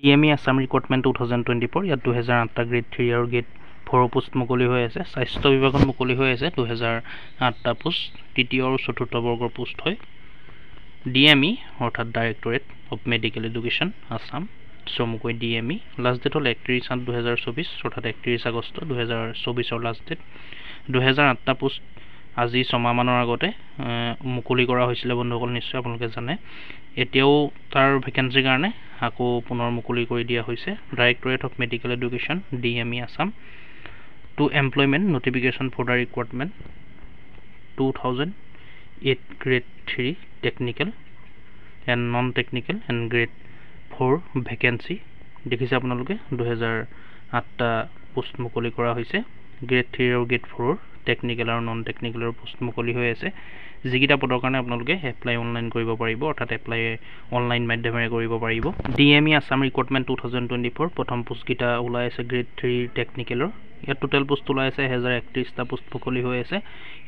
DME Assam recruitment 2024 ইয়াত 2008টা grade 3 আৰু grade 4 post মুকলি হৈ আছে। স্বাস্থ্য বিভাগত মুকলি হৈ আছে 2008টা পোষ্ট, তৃতীয় আৰু চতুৰ্থ বৰ্গৰ পোষ্ট হয়। DME অৰ্থাৎ directorate of Medical education Assam, চমুকৈ DME। লাষ্ট ডেট হ'ল 31/8/2024 অৰ্থাৎ 31 আগষ্ট 2024 লাষ্ট ডেট। 2008টা পোষ্ট আজি ছমাহমানৰ আগতে মুকলি কৰা হৈছিলে বন্ধুসকল, নিশ্চয় আপোনালোকে জানে। এতিয়াও তাৰ ভেকেঞ্চিৰ কাৰণে আকৌ পুনৰ মুকলি কৰি দিয়া হৈছে। Directorate of Medical Education DME Assam to employment notification for the recruitment 2008 grade 3 technical and non technical and grade 4 vacancy. দেখিছে আপোনালোকে 2008টা পোষ্ট মুকলি কৰা হৈছে। গ্ৰেড 3 আৰু গ্ৰেড 4 টেকনিকেল আৰু নন টেকনিকেলৰ পোষ্ট মুকলি হৈ আছে। যিকেইটা পদৰ কাৰণে আপোনালোকে এপ্লাই অনলাইন কৰিব পাৰিব, অৰ্থাৎ এপ্লাই অনলাইন মাধ্যমেৰে কৰিব পাৰিব। DME আছাম ৰিক্ৰুটমেণ্ট 2024 প্ৰথম পোষ্টকেইটা ওলাই আছে গ্ৰেড 3 টেকনিকেলৰ। ইয়াত টোটেল পোষ্ট ওলাই আছে 1031টা পোষ্ট মুকলি হৈ আছে।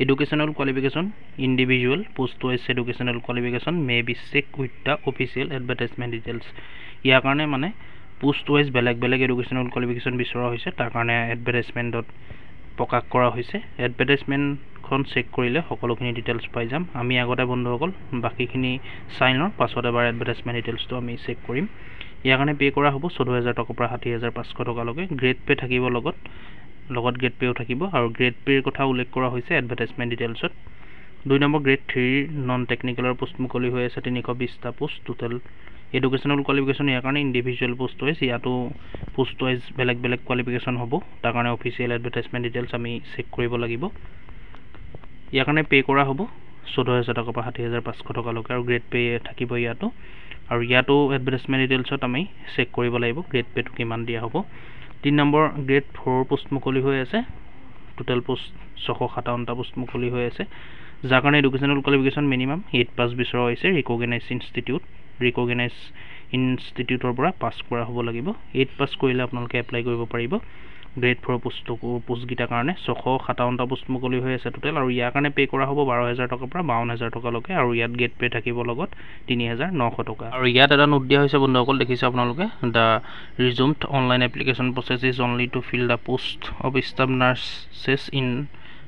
Educational qualification individual post wise educational qualification may be check with the official advertisement details. ইয়াৰ কাৰণে মানে পোষ্ট ৱাইজ বেলেগ বেলেগ এডুকেশ্যনেল কোৱালিফিকেশ্যন বিচৰা হৈছে, তাৰ কাৰণে এডভাৰটাইজমেণ্টত প্ৰকাশ কৰা হৈছে। এডভাৰটাইজমেণ্টখন চেক কৰিলে সকলোখিনি ডিটেইলছ পাই যাম। আমি আগতে বন্ধুসকল বাকীখিনি চাই লওঁ, পাছত এবাৰ এডভাৰটাইজমেণ্ট ডিটেইলছটো আমি চেক কৰিম। ইয়াৰ কাৰণে পে' কৰা হ'ব 14,000 টকাৰ পৰা 60,500 টকালৈকে। গ্ৰেড পে' থাকিব লগত গ্ৰেড পে'ও থাকিব, আৰু গ্ৰেড পে'ৰ কথা উল্লেখ কৰা হৈছে এডভাৰটাইজমেণ্ট ডিটেইলছত। 2 নম্বৰ গ্ৰেড 3 নন টেকনিকেলৰ পোষ্ট মুকলি হৈ আছে 320টা পোষ্ট টোটেল। এডুকেশ্যনেল কোৱালিফিকেশ্যন ইয়াৰ কাৰণে ইণ্ডিভিজুৱেল পোষ্ট ৱাইজ, ইয়াতো পোষ্ট ৱাইজ বেলেগ বেলেগ কোৱালিফিকেশ্যন হ'ব, তাৰ কাৰণে অফিচিয়েল এডভাৰটাইজমেণ্ট ডিটেইলছ আমি চেক কৰিব লাগিব। ইয়াৰ কাৰণে পে' কৰা হ'ব 14,000 টকাৰ পৰা 60,500 টকালৈকে, আৰু গ্ৰেড পে' থাকিব ইয়াতো। আৰু ইয়াতো এডভাৰটাইজমেণ্ট ডিটেইলছত আমি চেক কৰিব লাগিব গ্ৰেড পে'টো কিমান দিয়া হ'ব। 3 নম্বৰ গ্ৰেড 4 পোষ্ট মুকলি হৈ আছে, টোটেল পোষ্ট 657টা পোষ্ট মুকলি হৈ আছে, যাৰ কাৰণে এডুকেশ্যনেল কোৱালিফিকেশ্যন মিনিমাম 8 পাছ বিচৰা হৈছে। ৰিকগনাইজ ইনষ্টিটিউটৰ পৰা পাছ কৰা হ'ব লাগিব। 8 পাছ কৰিলে আপোনালোকে এপ্লাই কৰিব পাৰিব গ্ৰেড 4 পোষ্টকেইটাৰ কাৰণে। 657টা পোষ্ট মুকলি হৈ আছে টোটেল, আৰু ইয়াৰ কাৰণে পে' কৰা হ'ব 12,000 টকাৰ পৰা 52,000 টকালৈকে, আৰু ইয়াত গ্ৰেড পে' থাকিব লগত 3,900 টকা। আৰু ইয়াত এটা নোট দিয়া হৈছে বন্ধুসকল, দেখিছে আপোনালোকে, the resumed online application process is only to fill the post of staff nurses in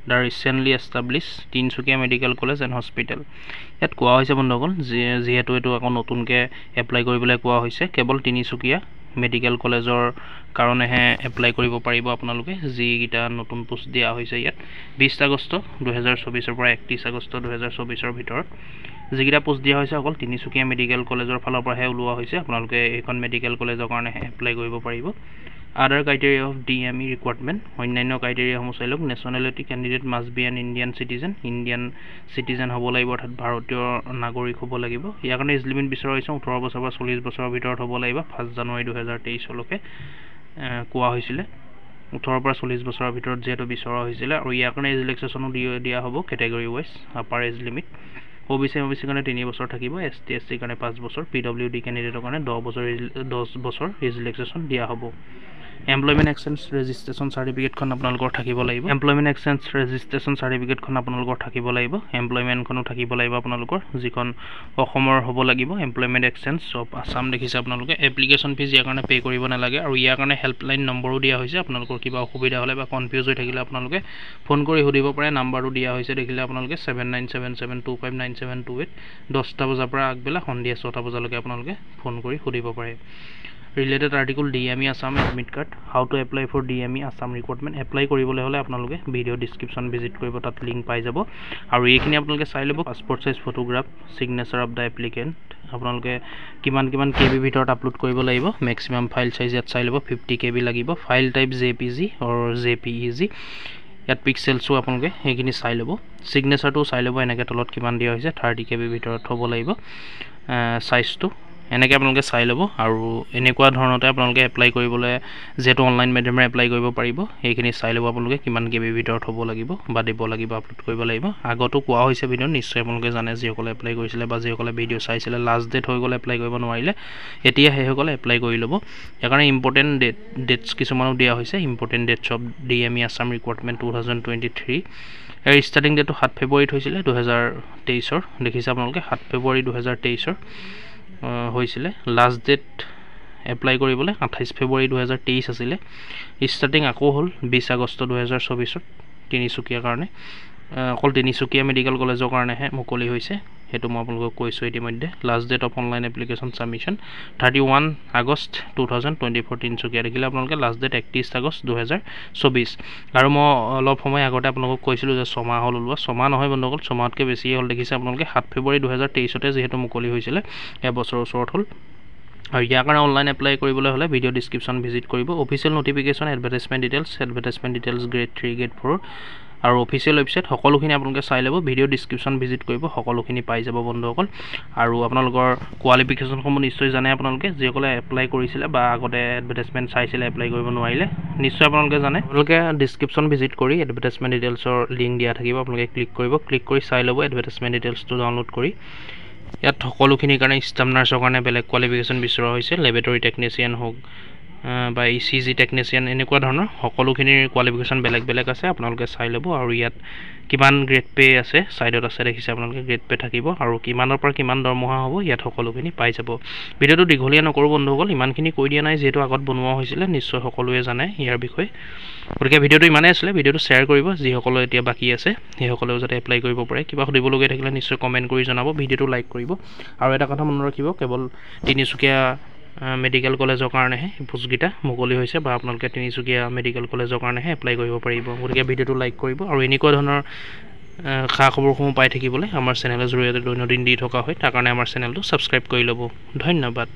the recently establish Tinsukia medical college and hospital. ইয়াত কোৱা হৈছে বন্ধুসকল, যিহেতু এইটো আকৌ নতুনকৈ এপ্লাই কৰিবলৈ কোৱা হৈছে, কেৱল তিনিচুকীয়া মেডিকেল কলেজৰ কাৰণেহে এপ্লাই কৰিব পাৰিব আপোনালোকে, যিকেইটা নতুন পোষ্ট দিয়া হৈছে ইয়াত। 20 আগষ্ট 2024 পৰা 31 আগষ্ট 2024 ভিতৰত যিকেইটা পোষ্ট দিয়া হৈছে অকল তিনিচুকীয়া মেডিকেল কলেজৰ ফালৰ পৰাহে ওলোৱা হৈছে। আপোনালোকে এইখন মেডিকেল কলেজৰ কাৰণেহে এপ্লাই কৰিব পাৰিব। আদাৰ ক্ৰাইটেৰিয়া অফ DME ৰিকুৱাৰমেণ্ট, অন্যান্য ক্ৰাইটেৰিয়াসমূহ চাই লওক। Nationality candidate must be an Indian citizen হ'ব লাগিব, অৰ্থাৎ ভাৰতীয় নাগৰিক হ'ব লাগিব। ইয়াৰ কাৰণে এজ লিমিট বিচৰা হৈছে 18 বছৰৰ পৰা 40 বছৰৰ ভিতৰত হ'ব লাগিব। 1 জানুৱাৰী 2023 কোৱা হৈছিলে 18 পৰা 40 বছৰৰ ভিতৰত যিহেতু বিচৰা হৈছিলে, আৰু ইয়াৰ কাৰণে এজ ৰিলেক্সেশ্যনো দিয়া হ'ব category wise. Upper age limit OBC কাৰণে 3 বছৰ থাকিব, ST SC কাৰণে 5 বছৰ, PWD কেণ্ডিডেটৰ কাৰণে 10 বছৰ এজ ৰিলেক্সেশ্যন দিয়া হ'ব। এমপ্লয়মেণ্ট এক্সচেঞ্জ ৰেজিষ্ট্ৰেশ্যন চাৰ্টিফিকেটখন আপোনালোকৰ থাকিব লাগিব। এমপ্লয়মেণ্টখনো থাকিব লাগিব আপোনালোকৰ, যিখন অসমৰ হ'ব লাগিব। এমপ্লয়মেণ্ট এক্সচেঞ্জ অফ আছাম দেখিছে আপোনালোকে। এপ্লিকেশ্যন ফিজ ইয়াৰ কাৰণে পে' কৰিব নালাগে, আৰু ইয়াৰ কাৰণে হেল্পলাইন নম্বৰো দিয়া হৈছে। আপোনালোকৰ কিবা অসুবিধা হ'লে বা কনফিউজ হৈ থাকিলে আপোনালোকে ফোন কৰি সুধিব পাৰে। নাম্বাৰটো দিয়া হৈছে দেখিলে আপোনালোকে 7977259728। 10টা বজাৰ পৰা আগবেলা সন্ধিয়া 6টা বজালৈকে আপোনালোকে ফোন কৰি সুধিব পাৰে। Related article DME Assam admit card, how to apply for DME Assam recruitment. Apply কৰিবলৈ হ'লে আপোনালোকে ভিডিঅ' ডিছক্ৰিপশ্যন ভিজিট কৰিব, তাত লিংক পাই যাব। আৰু এইখিনি আপোনালোকে চাই ল'ব। Passport size photograph, signature of the applicant, আপোনালোকে কিমান KB ভিতৰত আপলোড কৰিব লাগিব। মেক্সিমাম ফাইল চাইজ ইয়াত চাই ল'ব, 50 KB লাগিব। ফাইল টাইপ JPG অৰ JPEG। ইয়াত পিক্সেলছো আপোনালোকে সেইখিনি চাই ল'ব। চিগনেচাৰটো চাই ল'ব, এনেকৈ তলত কিমান দিয়া হৈছে, 30 KB ভিতৰত হ'ব লাগিব চাইজটো। এনেকৈ আপোনালোকে চাই ল'ব, আৰু এনেকুৱা ধৰণতে আপোনালোকে এপ্লাই কৰিবলৈ, যিহেতু অনলাইন মাধ্যমেৰে এপ্লাই কৰিব পাৰিব, সেইখিনি চাই ল'ব আপোনালোকে কিমান KB ভিতৰত হ'ব লাগিব বা দিব লাগিব, আপলোড কৰিব লাগিব। আগতো কোৱা হৈছে ভিডিঅ'ত, নিশ্চয় আপোনালোকে জানে, যিসকলে এপ্লাই কৰিছিলে বা যিসকলে ভিডিঅ' চাইছিলে। লাষ্ট ডেট হৈ গ'লে এপ্লাই কৰিব নোৱাৰিলে, এতিয়া সেইসকলে এপ্লাই কৰি ল'ব। সেইকাৰণে ইম্পৰ্টেণ্ট ডেটছ কিছুমানো দিয়া হৈছে। Important that's of DME Assam recruitment 2023। Year starting ডেটটো 7 ফেব্ৰুৱাৰীত হৈছিলে 2023। দেখিছে আপোনালোকে 7 ফেব্ৰুৱাৰী 2023 হৈছিলে। লাষ্ট ডেট এপ্লাই কৰিবলৈ 28 ফেব্ৰুৱাৰী 2023 আছিলে ষ্টাৰ্টিং আকৌ হ'ল 20 আগষ্ট 2024 তিনিচুকীয়াৰ কাৰণে অকল তিনিচুকীয়া মেডিকেল কলেজৰ কাৰণেহে মুকলি হৈছে সেইটো মই আপোনালোকক কৈছোঁ ইতিমধ্যে last date of online application submission 31 August 2024 Tinsukia দেখিলে আপোনালোকে লাষ্ট ডেট 31 আগষ্ট 2024 আৰু মই অলপ সময় আগতে আপোনালোকক কৈছিলোঁ যে 6 মাহ হ'ল ওলোৱা 6 মাহ নহয় বন্ধুসকল 6 মাহতকৈ বেছিয়ে হ'ল দেখিছে আপোনালোকে 7 ফেব্ৰুৱাৰী 2023 যিহেতু মুকলি হৈছিলে এবছৰৰ ওচৰত হ'ল আৰু ইয়াৰ কাৰণে অনলাইন এপ্লাই কৰিবলৈ হ'লে ভিডিঅ' ডিছক্ৰিপশ্যন ভিজিট কৰিব official notification advertisement details grade 3 grade 4 আৰু অফিচিয়েল ৱেবছাইট সকলোখিনি আপোনালোকে চাই ল'ব ভিডিঅ' ডিছক্ৰিপশ্যন ভিজিট কৰিব সকলোখিনি পাই যাব বন্ধুসকল আৰু আপোনালোকৰ কোৱালিফিকেশ্যনসমূহ নিশ্চয় জানে আপোনালোকে যিসকলে এপ্লাই কৰিছিলে বা আগতে এডভাৰটাইজমেণ্ট চাইছিলে এপ্লাই কৰিব নোৱাৰিলে নিশ্চয় আপোনালোকে জানে আপোনালোকে ডিছক্ৰিপশ্যন ভিজিট কৰি এডভাৰটাইজমেণ্ট ডিটেইলছৰ লিংক দিয়া থাকিব আপোনালোকে ক্লিক কৰি চাই ল'ব এডভাৰটাইজমেণ্ট ডিটেইলছটো ডাউনলোড কৰি ইয়াত সকলোখিনিৰ কাৰণে ষ্টাফ নাৰ্ছৰ কাৰণে বেলেগ কোৱালিফিকেশ্যন বিচৰা হৈছে লেবৰেটৰী টেকনিচিয়ান হওক বা ECG টেকনিচিয়ান এনেকুৱা ধৰণৰ সকলোখিনিৰ কোৱালিফিকেশ্যন বেলেগ আছে আপোনালোকে চাই ল'ব আৰু ইয়াত কিমান গ্ৰেড পে আছে সাইডত আছে দেখিছে আপোনালোকে গ্ৰেড পে থাকিব আৰু কিমানৰ পৰা কিমান দৰমহা হ'ব ইয়াত সকলোখিনি পাই যাব ভিডিঅ'টো দীঘলীয়া নকৰোঁ বন্ধুসকল ইমানখিনি কৈ দিয়া নাই যেহেতু আগত বনোৱা হৈছিলে নিশ্চয় সকলোৱে জানে ইয়াৰ বিষয়ে গতিকে ভিডিঅ'টো ইমানেই আছিলে ভিডিঅ'টো শ্বেয়াৰ কৰিব যিসকলে এতিয়া বাকী আছে সেইসকলেও যাতে এপ্লাই কৰিব পাৰে কিবা সুধিবলগীয়া থাকিলে নিশ্চয় কমেণ্ট কৰি জনাব ভিডিঅ'টো লাইক কৰিব আৰু এটা কথা মনত ৰাখিব কেৱল তিনিচুকীয়া মেডিকেল কলেজৰ কাৰণেহে পোষ্টকেইটা মুকলি হৈছে বা আপোনালোকে তিনিচুকীয়া মেডিকেল কলেজৰ কাৰণেহে এপ্লাই কৰিব পাৰিব গতিকে ভিডিঅ'টো লাইক কৰিব আৰু এনেকুৱা ধৰণৰ খা খবৰসমূহ পাই থাকিবলৈ আমাৰ চেনেলৰ জৰিয়তে দৈনন্দিন দি থকা হয় তাৰ কাৰণে আমাৰ চেনেলটো ছাবস্ক্ৰাইব কৰি ল'ব ধন্যবাদ